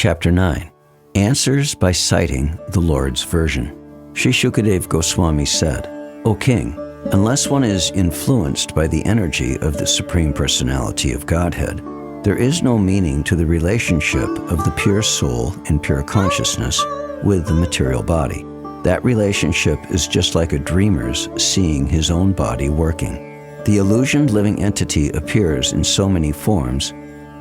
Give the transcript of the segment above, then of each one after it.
Chapter 9. Answers by citing the Lord's version. Sri Shukadev Goswami said, O King, unless one is influenced by the energy of the Supreme Personality of Godhead, there is no meaning to the relationship of the pure soul in pure consciousness with the material body. That relationship is just like a dreamer's seeing his own body working. The illusioned living entity appears in so many forms,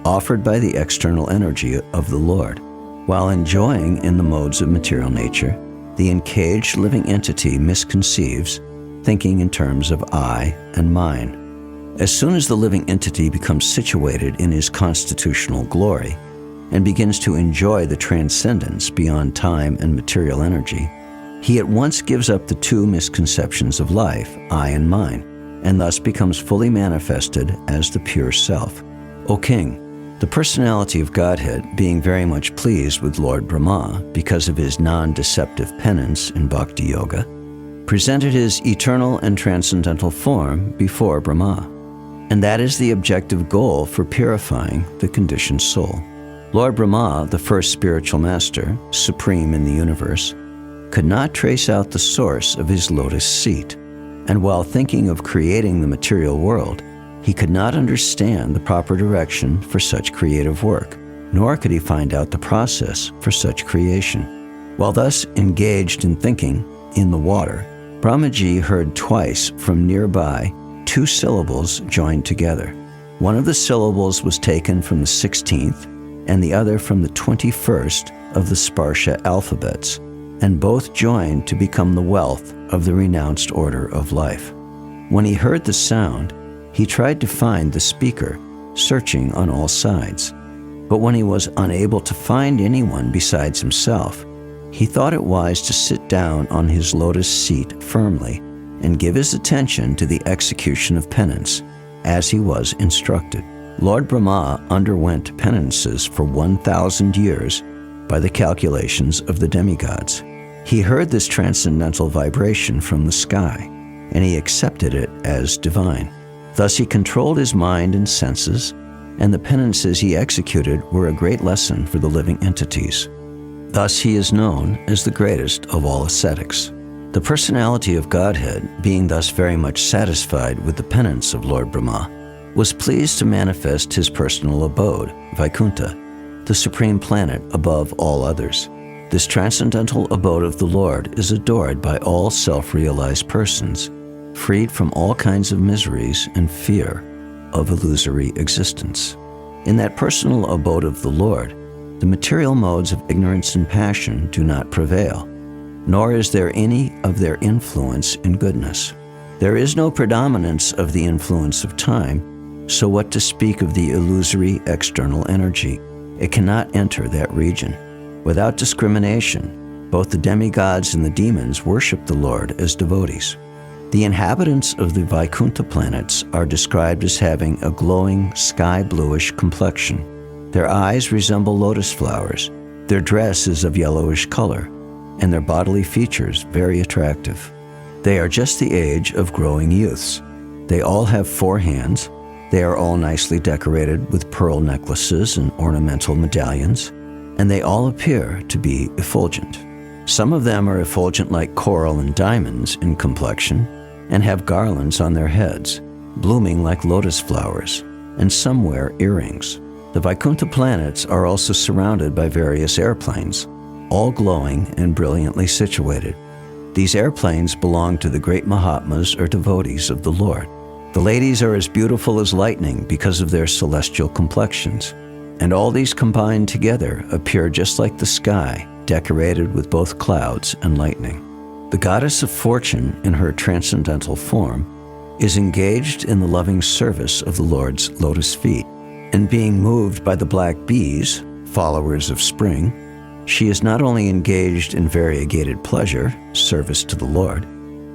offered by the external energy of the Lord. While enjoying in the modes of material nature, the encaged living entity misconceives, thinking in terms of I and mine. As soon as the living entity becomes situated in his constitutional glory and begins to enjoy the transcendence beyond time and material energy, he at once gives up the two misconceptions of life, I and mine, and thus becomes fully manifested as the pure self. O King, the personality of Godhead, being very much pleased with Lord Brahma because of his non-deceptive penance in Bhakti Yoga, presented his eternal and transcendental form before Brahma. And that is the objective goal for purifying the conditioned soul. Lord Brahma, the first spiritual master, supreme in the universe, could not trace out the source of his lotus seat, and while thinking of creating the material world, he could not understand the proper direction for such creative work, nor could he find out the process for such creation. While thus engaged in thinking in the water, Brahmaji heard twice from nearby 2 syllables joined together. One of the syllables was taken from the 16th and the other from the 21st of the Sparsha alphabets, and both joined to become the wealth of the renounced order of life. When he heard the sound, he tried to find the speaker, searching on all sides. But when he was unable to find anyone besides himself, he thought it wise to sit down on his lotus seat firmly and give his attention to the execution of penance, as he was instructed. Lord Brahma underwent penances for 1,000 years by the calculations of the demigods. He heard this transcendental vibration from the sky, and he accepted it as divine. Thus he controlled his mind and senses, and the penances he executed were a great lesson for the living entities. Thus he is known as the greatest of all ascetics. The personality of Godhead, being thus very much satisfied with the penance of Lord Brahma, was pleased to manifest his personal abode, Vaikuntha, the supreme planet above all others. This transcendental abode of the Lord is adored by all self-realized persons, freed from all kinds of miseries and fear of illusory existence. In that personal abode of the Lord, the material modes of ignorance and passion do not prevail, nor is there any of their influence in goodness. There is no predominance of the influence of time, so what to speak of the illusory external energy? It cannot enter that region. Without discrimination, both the demigods and the demons worship the Lord as devotees. The inhabitants of the Vaikuntha planets are described as having a glowing sky-bluish complexion. Their eyes resemble lotus flowers, their dress is of yellowish color, and their bodily features very attractive. They are just the age of growing youths. They all have 4 hands. They are all nicely decorated with pearl necklaces and ornamental medallions, and they all appear to be effulgent. Some of them are effulgent like coral and diamonds in complexion, and have garlands on their heads, blooming like lotus flowers, and some wear earrings. The Vaikuntha planets are also surrounded by various airplanes, all glowing and brilliantly situated. These airplanes belong to the great Mahatmas or devotees of the Lord. The ladies are as beautiful as lightning because of their celestial complexions, and all these combined together appear just like the sky, decorated with both clouds and lightning. The goddess of fortune, in her transcendental form, is engaged in the loving service of the Lord's lotus feet, and being moved by the black bees, followers of spring, she is not only engaged in variegated pleasure, service to the Lord,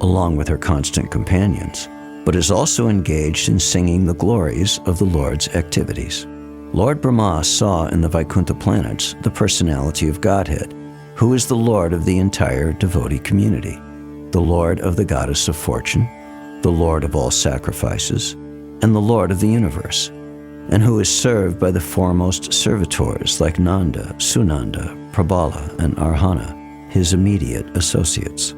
along with her constant companions, but is also engaged in singing the glories of the Lord's activities. Lord Brahma saw in the Vaikuntha planets the personality of Godhead, who is the Lord of the entire devotee community, the Lord of the goddess of fortune, the Lord of all sacrifices, and the Lord of the universe. and who is served by the foremost servitors like Nanda, Sunanda, Prabhala, and Arhana, his immediate associates.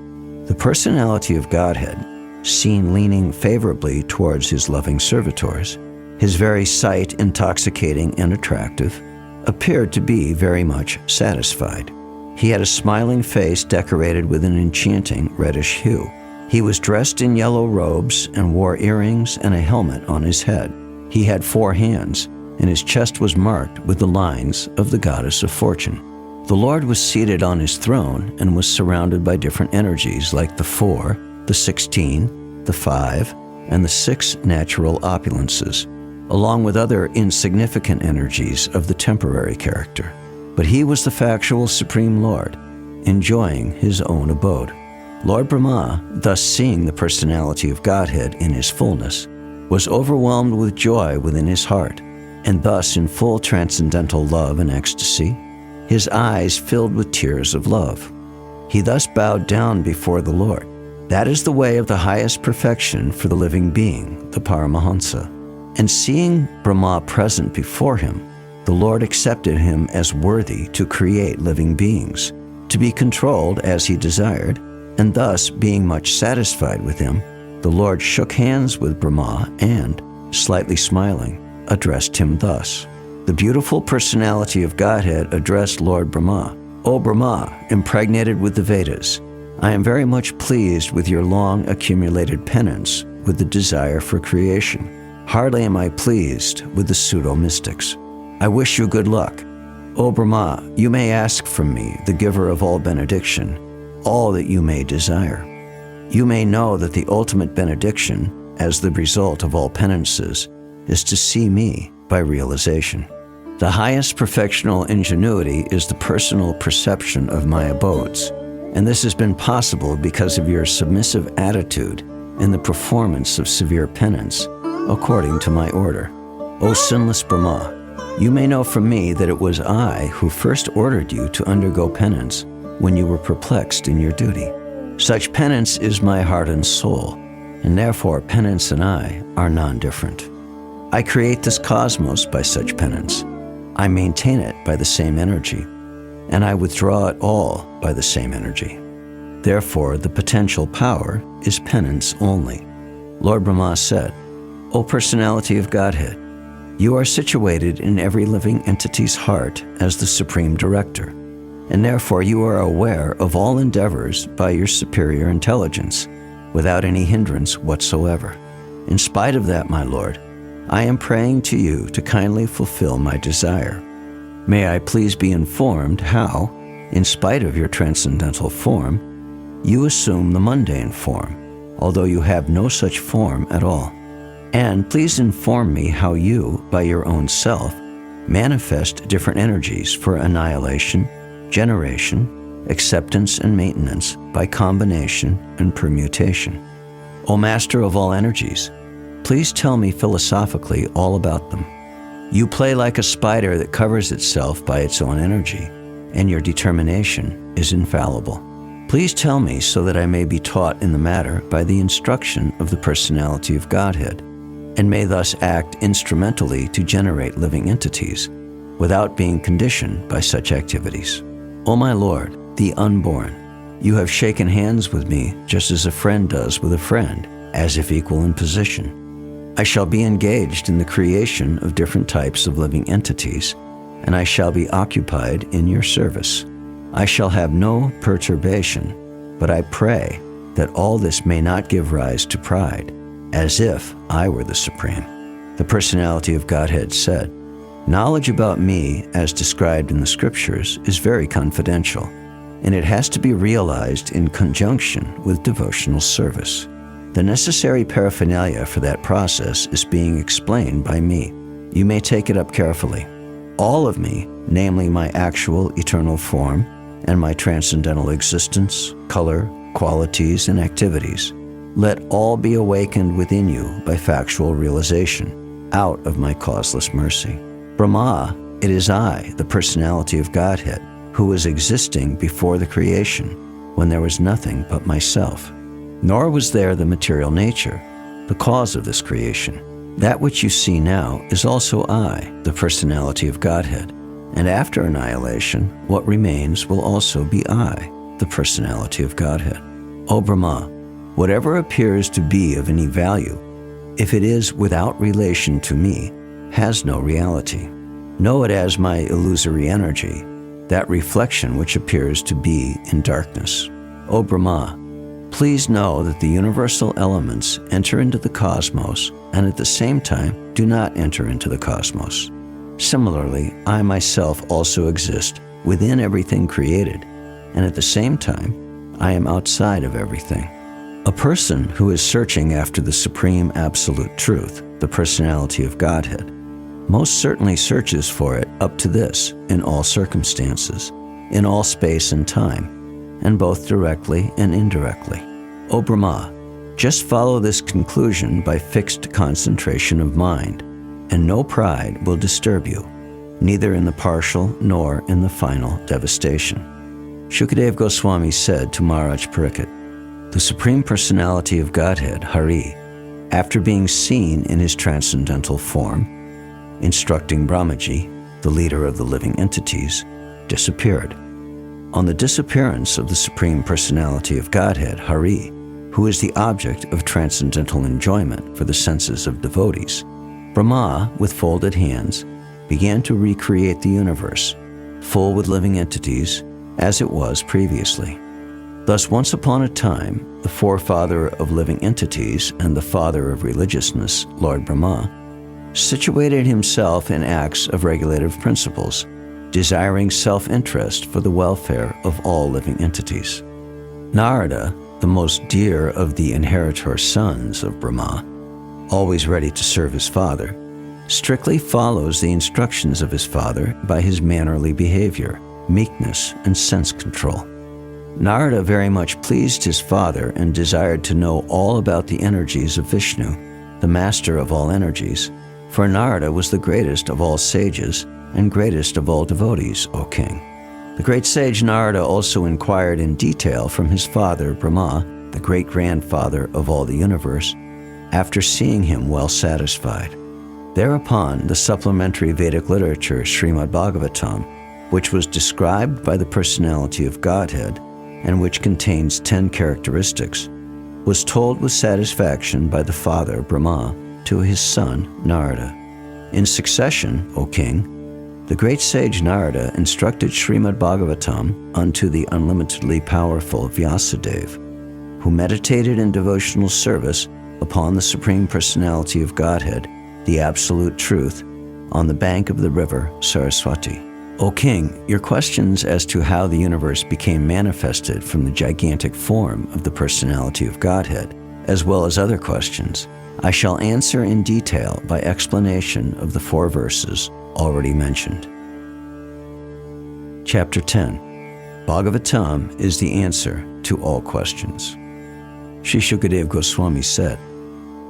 The personality of Godhead, seen leaning favorably towards his loving servitors, his very sight intoxicating and attractive, appeared to be very much satisfied. He had a smiling face decorated with an enchanting reddish hue. He was dressed in yellow robes and wore earrings and a helmet on his head. He had 4 hands, and his chest was marked with the lines of the goddess of fortune. The Lord was seated on his throne and was surrounded by different energies like the 4, the 16, the 5, and the 6 natural opulences, along with other insignificant energies of the temporary character. But he was the factual Supreme Lord, enjoying his own abode. Lord Brahma, thus seeing the personality of Godhead in his fullness, was overwhelmed with joy within his heart, and thus in full transcendental love and ecstasy, his eyes filled with tears of love. He thus bowed down before the Lord. That is the way of the highest perfection for the living being, the Paramahansa. And seeing Brahma present before him, the Lord accepted him as worthy to create living beings, to be controlled as he desired, and thus, being much satisfied with him, the Lord shook hands with Brahma and, slightly smiling, addressed him thus. The beautiful personality of Godhead addressed Lord Brahma. O Brahma, impregnated with the Vedas, I am very much pleased with your long accumulated penance with the desire for creation. Hardly am I pleased with the pseudo-mystics. I wish you good luck. O Brahma, you may ask from me, the giver of all benediction, all that you may desire. You may know that the ultimate benediction, as the result of all penances, is to see me by realization. The highest perfectional ingenuity is the personal perception of my abodes, and this has been possible because of your submissive attitude in the performance of severe penance, according to my order. O sinless Brahma, you may know from me that it was I who first ordered you to undergo penance when you were perplexed in your duty. Such penance is my heart and soul, and therefore penance and I are non-different. I create this cosmos by such penance. I maintain it by the same energy, and I withdraw it all by the same energy. Therefore, the potential power is penance only. Lord Brahma said, O personality of Godhead, you are situated in every living entity's heart as the Supreme Director, and therefore you are aware of all endeavors by your superior intelligence, without any hindrance whatsoever. In spite of that, my Lord, I am praying to you to kindly fulfill my desire. May I please be informed how, in spite of your transcendental form, you assume the mundane form, although you have no such form at all. And please inform me how you, by your own self, manifest different energies for annihilation, generation, acceptance and maintenance by combination and permutation. O Master of all energies, please tell me philosophically all about them. You play like a spider that covers itself by its own energy, and your determination is infallible. Please tell me so that I may be taught in the matter by the instruction of the personality of Godhead, and may thus act instrumentally to generate living entities, without being conditioned by such activities. O my Lord, the unborn, you have shaken hands with me just as a friend does with a friend, as if equal in position. I shall be engaged in the creation of different types of living entities, and I shall be occupied in your service. I shall have no perturbation, but I pray that all this may not give rise to pride, as if I were the Supreme. The personality of Godhead said, knowledge about me, as described in the scriptures, is very confidential, and it has to be realized in conjunction with devotional service. The necessary paraphernalia for that process is being explained by me. You may take it up carefully. All of me, namely my actual eternal form and my transcendental existence, color, qualities, and activities, let all be awakened within you by factual realization, out of my causeless mercy. Brahma, it is I, the personality of Godhead, who was existing before the creation, when there was nothing but myself. Nor was there the material nature, the cause of this creation. That which you see now is also I, the personality of Godhead, and after annihilation, what remains will also be I, the personality of Godhead. O Brahma, whatever appears to be of any value, if it is without relation to me, has no reality. Know it as my illusory energy, that reflection which appears to be in darkness. O Brahma, please know that the universal elements enter into the cosmos and at the same time do not enter into the cosmos. Similarly, I myself also exist within everything created, and at the same time, I am outside of everything. A person who is searching after the supreme absolute truth, the personality of Godhead, most certainly searches for it up to this in all circumstances, in all space and time, and both directly and indirectly. O Brahma, just follow this conclusion by fixed concentration of mind, and no pride will disturb you, neither in the partial nor in the final devastation. Shukadeva Goswami said to Maharaj Parikshit, the Supreme Personality of Godhead, Hari, after being seen in his transcendental form, instructing Brahmaji, the leader of the living entities, disappeared. On the disappearance of the Supreme Personality of Godhead, Hari, who is the object of transcendental enjoyment for the senses of devotees, Brahma, with folded hands, began to recreate the universe, full with living entities, as it was previously. Thus, once upon a time, the forefather of living entities and the father of religiousness, Lord Brahma, situated himself in acts of regulative principles, desiring self-interest for the welfare of all living entities. Narada, the most dear of the inheritor sons of Brahma, always ready to serve his father, strictly follows the instructions of his father by his mannerly behavior, meekness, and sense control. Narada very much pleased his father and desired to know all about the energies of Vishnu, the master of all energies, for Narada was the greatest of all sages and greatest of all devotees, O king. The great sage Narada also inquired in detail from his father, Brahma, the great-grandfather of all the universe, after seeing him well satisfied. Thereupon, the supplementary Vedic literature, Srimad Bhagavatam, which was described by the personality of Godhead and which contains 10 characteristics, was told with satisfaction by the father, Brahma, to his son, Narada. In succession, O king, the great sage Narada instructed Srimad Bhagavatam unto the unlimitedly powerful Vyasadeva, who meditated in devotional service upon the Supreme Personality of Godhead, the Absolute Truth, on the bank of the river Saraswati. O king, your questions as to how the universe became manifested from the gigantic form of the Personality of Godhead, as well as other questions, I shall answer in detail by explanation of the 4 verses already mentioned. Chapter 10. Bhagavatam is the answer to all questions. Sri Shukadeva Goswami said,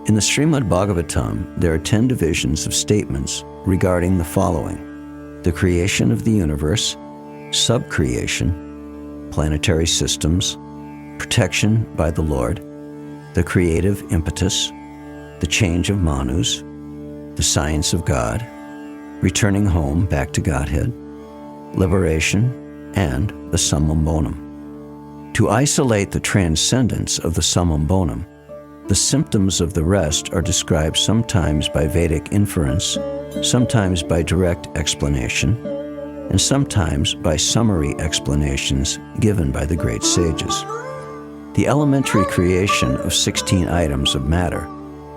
in the Srimad Bhagavatam, there are 10 divisions of statements regarding the following: the creation of the universe, sub-creation, planetary systems, protection by the Lord, the creative impetus, the change of manus, the science of God, returning home back to Godhead, liberation, and the summum bonum. To isolate the transcendence of the summum bonum, the symptoms of the rest are described sometimes by Vedic inference, sometimes by direct explanation, and sometimes by summary explanations given by the great sages. The elementary creation of 16 items of matter,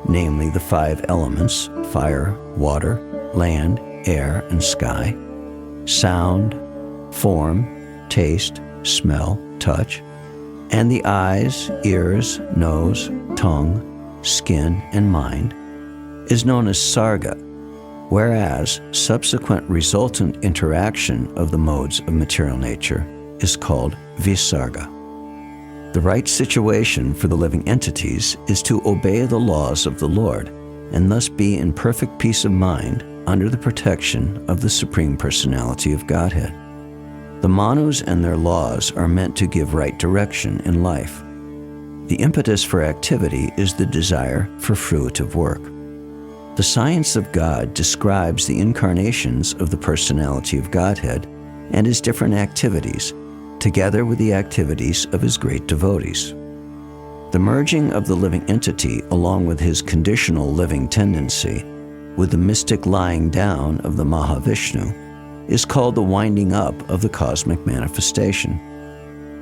namely the 5 elements, fire, water, land, air, and sky, sound, form, taste, smell, touch, and the eyes, ears, nose, tongue, skin, and mind, is known as sarga, whereas subsequent resultant interaction of the modes of material nature is called visarga. The right situation for the living entities is to obey the laws of the Lord and thus be in perfect peace of mind under the protection of the Supreme Personality of Godhead. The manus and their laws are meant to give right direction in life. The impetus for activity is the desire for fruitive work. The science of God describes the incarnations of the personality of Godhead and his different activities, together with the activities of his great devotees. The merging of the living entity along with his conditional living tendency, with the mystic lying down of the Mahavishnu, is called the winding up of the cosmic manifestation.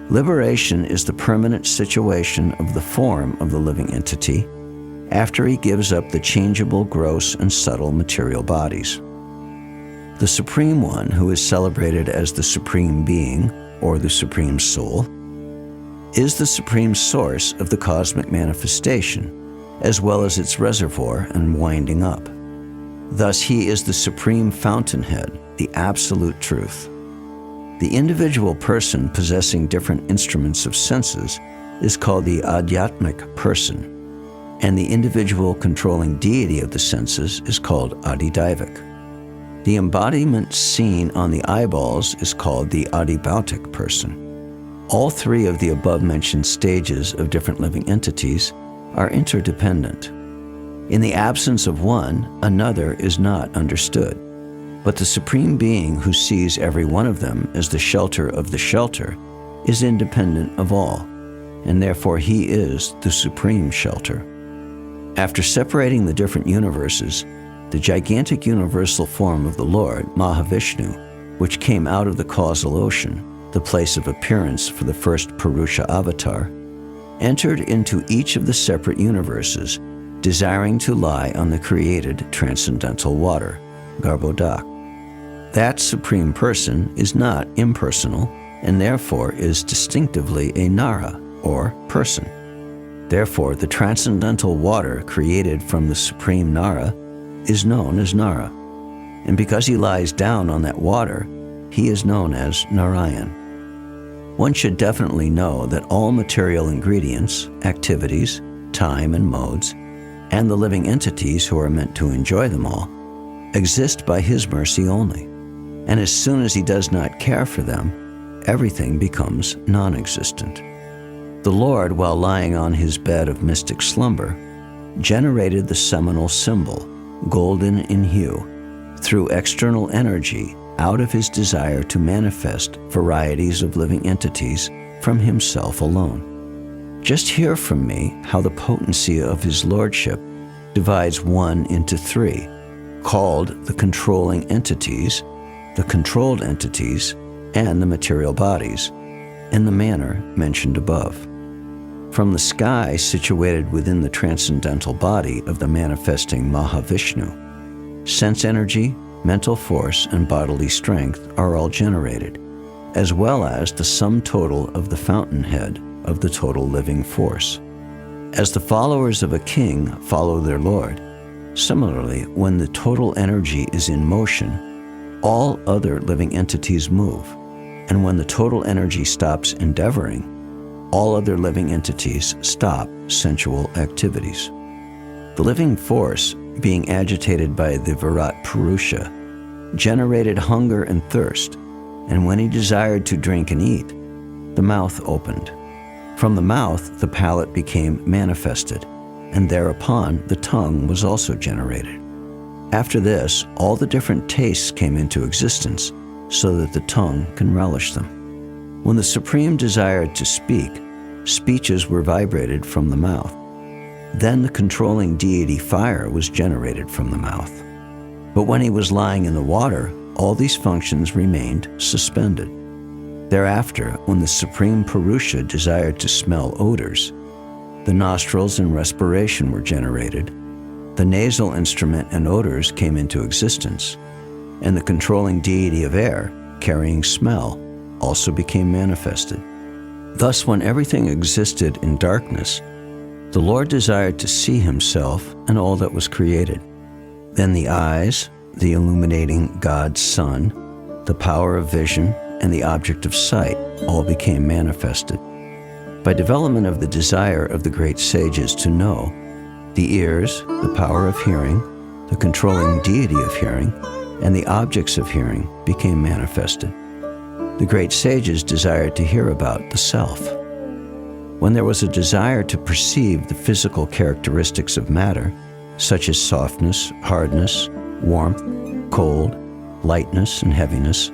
Liberation is the permanent situation of the form of the living entity after he gives up the changeable, gross, and subtle material bodies. The Supreme One, who is celebrated as the Supreme Being, or the Supreme Soul, is the supreme source of the cosmic manifestation, as well as its reservoir and winding up. Thus, he is the supreme fountainhead, the absolute truth. The individual person possessing different instruments of senses is called the Adhyatmic person, and the individual controlling deity of the senses is called Adidaivik. The embodiment seen on the eyeballs is called the Adibhautic person. All three of the above-mentioned stages of different living entities are interdependent. In the absence of one, another is not understood. But the Supreme Being who sees every one of them as the shelter of the shelter is independent of all, and therefore he is the supreme shelter. After separating the different universes, the gigantic universal form of the Lord, Mahavishnu, which came out of the causal ocean, the place of appearance for the first Purusha avatar, entered into each of the separate universes, desiring to lie on the created transcendental water, Garbhodak. That Supreme Person is not impersonal and therefore is distinctively a Nara, or person. Therefore, the transcendental water created from the Supreme Nara is known as Nara. And because he lies down on that water, he is known as Narayan. One should definitely know that all material ingredients, activities, time and modes, and the living entities who are meant to enjoy them all, exist by his mercy only. And as soon as he does not care for them, everything becomes non-existent. The Lord, while lying on his bed of mystic slumber, generated the seminal symbol, golden in hue, through external energy out of his desire to manifest varieties of living entities from himself alone. Just hear from me how the potency of his lordship divides one into three, called the controlling entities, the controlled entities, and the material bodies, in the manner mentioned above. From the sky situated within the transcendental body of the manifesting Mahavishnu, sense energy, mental force, and bodily strength are all generated, as well as the sum total of the fountainhead of the total living force. As the followers of a king follow their lord, similarly, when the total energy is in motion, all other living entities move, and when the total energy stops endeavoring, all other living entities stop sensual activities. The living force, being agitated by the Virat Purusha, generated hunger and thirst, and when he desired to drink and eat, the mouth opened. From the mouth, the palate became manifested, and thereupon the tongue was also generated. After this, all the different tastes came into existence, so that the tongue can relish them. When the Supreme desired to speak, speeches were vibrated from the mouth. Then the controlling deity fire was generated from the mouth. But when he was lying in the water, all these functions remained suspended. Thereafter, when the Supreme Purusha desired to smell odors, the nostrils and respiration were generated, the nasal instrument and odors came into existence, and the controlling deity of air, carrying smell, also became manifested. Thus, when everything existed in darkness, the Lord desired to see himself and all that was created. Then the eyes, the illuminating God's sun, the power of vision, and the object of sight all became manifested. By development of the desire of the great sages to know, the ears, the power of hearing, the controlling deity of hearing, and the objects of hearing became manifested. The great sages desired to hear about the self. When there was a desire to perceive the physical characteristics of matter, such as softness, hardness, warmth, cold, lightness, and heaviness,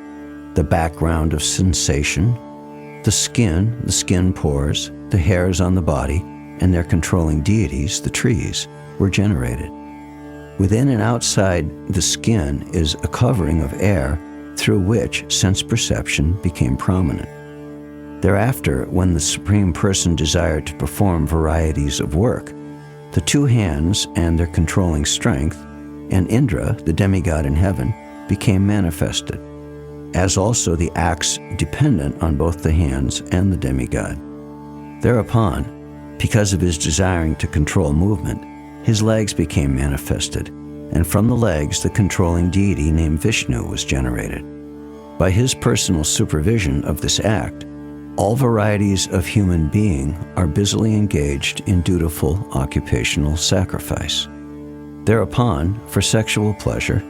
the background of sensation, the skin pores, the hairs on the body, and their controlling deities, the trees, were generated. Within and outside the skin is a covering of air through which sense perception became prominent. Thereafter, when the Supreme Person desired to perform varieties of work, the two hands and their controlling strength, and Indra, the demigod in heaven, became manifested, as also the acts dependent on both the hands and the demigod. Thereupon, because of his desiring to control movement, his legs became manifested, and from the legs the controlling deity named Vishnu was generated. By his personal supervision of this act, all varieties of human being are busily engaged in dutiful occupational sacrifice. Thereupon, for sexual pleasure,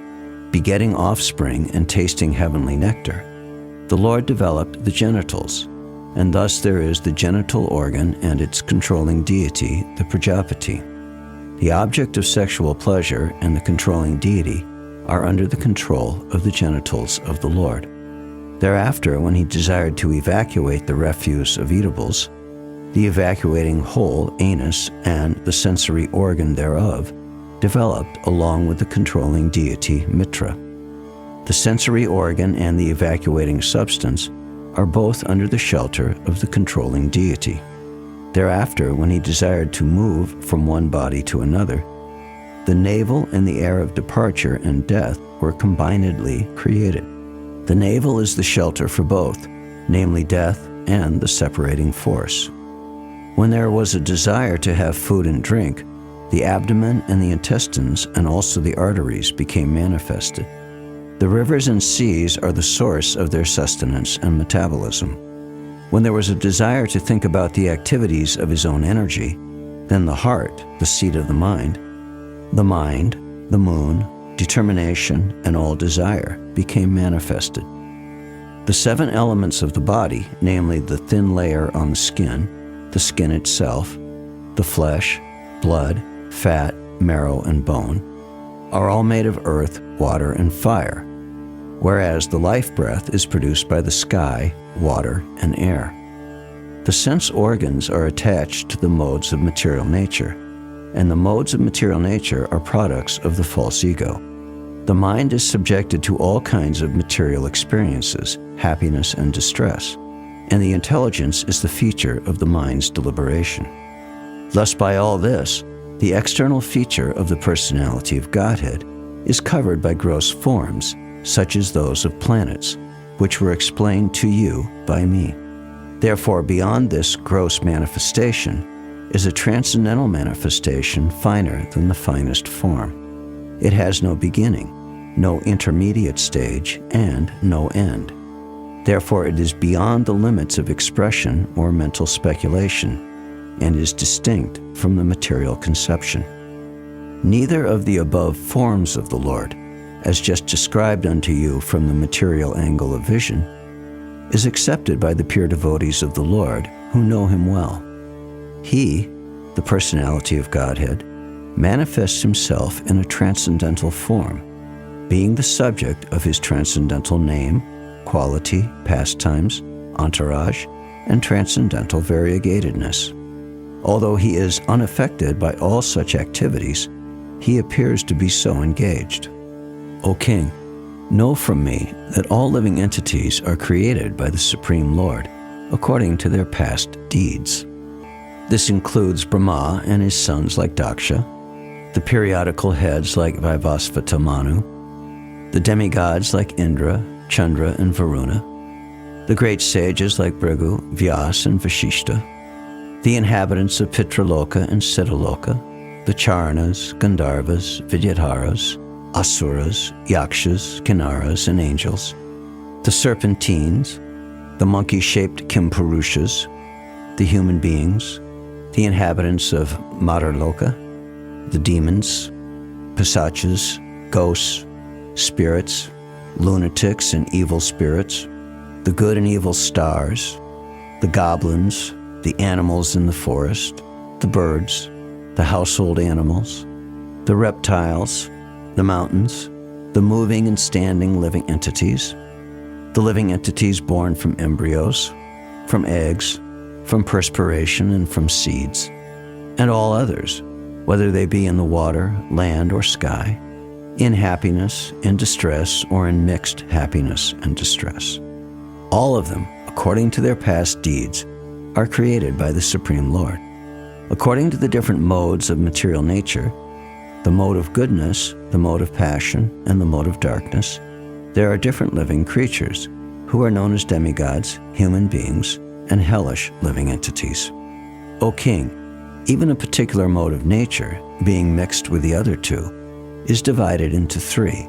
begetting offspring and tasting heavenly nectar, the Lord developed the genitals, and thus there is the genital organ and its controlling deity, the Prajapati. The object of sexual pleasure and the controlling deity are under the control of the genitals of the Lord. Thereafter, when he desired to evacuate the refuse of eatables, the evacuating hole, anus, and the sensory organ thereof developed along with the controlling deity, Mitra. The sensory organ and the evacuating substance are both under the shelter of the controlling deity. Thereafter, when he desired to move from one body to another, the navel and the air of departure and death were combinedly created. The navel is the shelter for both, namely death and the separating force. When there was a desire to have food and drink, the abdomen and the intestines and also the arteries became manifested. The rivers and seas are the source of their sustenance and metabolism. When there was a desire to think about the activities of his own energy, then the heart, the seat of the mind, the moon, determination, and all desire became manifested. The 7 elements of the body, namely the thin layer on the skin itself, the flesh, blood, fat, marrow, and bone, are all made of earth, water, and fire, whereas the life breath is produced by the sky, water, and air. The sense organs are attached to the modes of material nature, and the modes of material nature are products of the false ego. The mind is subjected to all kinds of material experiences, happiness and distress, and the intelligence is the feature of the mind's deliberation. Thus, by all this, the external feature of the personality of Godhead is covered by gross forms, such as those of planets, which were explained to you by me. Therefore, beyond this gross manifestation is a transcendental manifestation finer than the finest form. It has no beginning, no intermediate stage, and no end. Therefore, it is beyond the limits of expression or mental speculation, and is distinct from the material conception. Neither of the above forms of the Lord, as just described unto you from the material angle of vision, is accepted by the pure devotees of the Lord who know him well. He, the personality of Godhead, manifests himself in a transcendental form, being the subject of his transcendental name, quality, pastimes, entourage, and transcendental variegatedness. Although he is unaffected by all such activities, he appears to be so engaged. O King, know from me that all living entities are created by the Supreme Lord, according to their past deeds. This includes Brahma and his sons like Daksha, the periodical heads like Vaivasvata Manu, the demigods like Indra, Chandra, and Varuna, the great sages like Bhrigu, Vyas, and Vashishta, the inhabitants of Pitraloka and Siddhaloka, the Charanas, Gandharvas, Vidyadharas, Asuras, Yakshas, Kinnaras, and angels, the serpentines, the monkey-shaped Kimpurushas, the human beings, the inhabitants of Madarloka, the demons, Pisachas, ghosts, spirits, lunatics and evil spirits, the good and evil stars, the goblins, the animals in the forest, the birds, the household animals, the reptiles, the mountains, the moving and standing living entities, the living entities born from embryos, from eggs, from perspiration and from seeds, and all others, whether they be in the water, land, or sky, in happiness, in distress, or in mixed happiness and distress. All of them, according to their past deeds, are created by the Supreme Lord. According to the different modes of material nature, the mode of goodness, the mode of passion, and the mode of darkness, there are different living creatures who are known as demigods, human beings, and hellish living entities. O King, even a particular mode of nature, being mixed with the other two, is divided into three,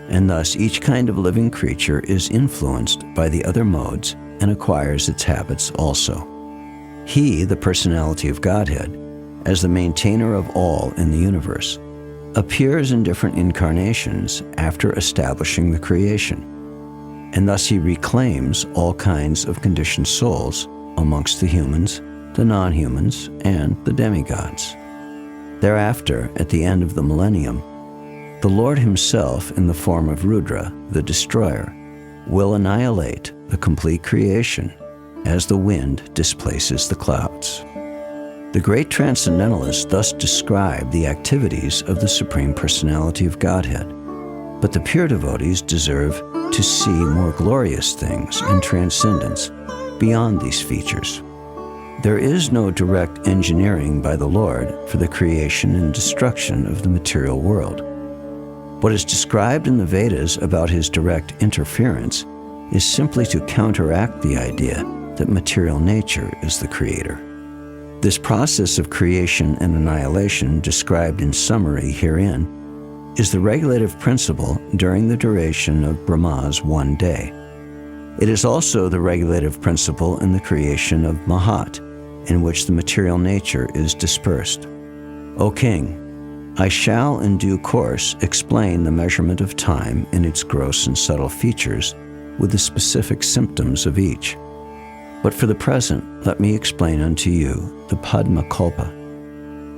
and thus each kind of living creature is influenced by the other modes and acquires its habits also. He, the personality of Godhead, as the maintainer of all in the universe, appears in different incarnations after establishing the creation, and thus he reclaims all kinds of conditioned souls amongst the humans, the non-humans, and the demigods. Thereafter, at the end of the millennium, the Lord himself, in the form of Rudra, the destroyer, will annihilate the complete creation as the wind displaces the clouds. The great transcendentalists thus describe the activities of the Supreme Personality of Godhead, but the pure devotees deserve to see more glorious things in transcendence beyond these features. There is no direct engineering by the Lord for the creation and destruction of the material world. What is described in the Vedas about his direct interference is simply to counteract the idea that material nature is the creator. This process of creation and annihilation described in summary herein is the regulative principle during the duration of Brahma's one day. It is also the regulative principle in the creation of Mahat, in which the material nature is dispersed. O King, I shall in due course explain the measurement of time in its gross and subtle features with the specific symptoms of each. But for the present, let me explain unto you the Padma Kalpa.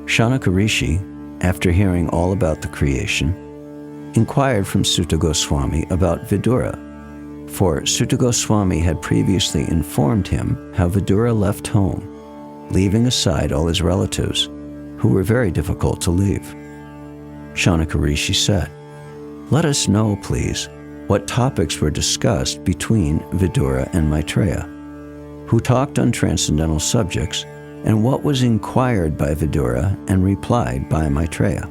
Shaunaka Rishi, after hearing all about the creation, inquired from Sutta Goswami about Vidura, for Sutta Goswami had previously informed him how Vidura left home, leaving aside all his relatives, who were very difficult to leave. Shaunaka Rishi said, "Let us know, please, what topics were discussed between Vidura and Maitreya, who talked on transcendental subjects, and what was inquired by Vidura and replied by Maitreya.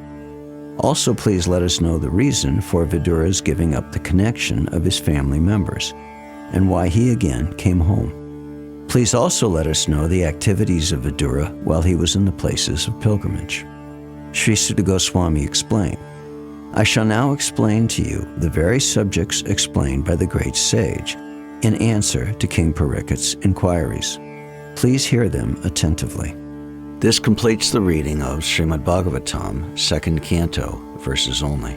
Also, please let us know the reason for Vidura's giving up the connection of his family members, and why he again came home. Please also let us know the activities of Vidura while he was in the places of pilgrimage." Sri Sutta Goswami explained, "I shall now explain to you the very subjects explained by the great sage in answer to King Parikshit's inquiries. Please hear them attentively." This completes the reading of Srimad Bhagavatam, 2nd Canto, verses only.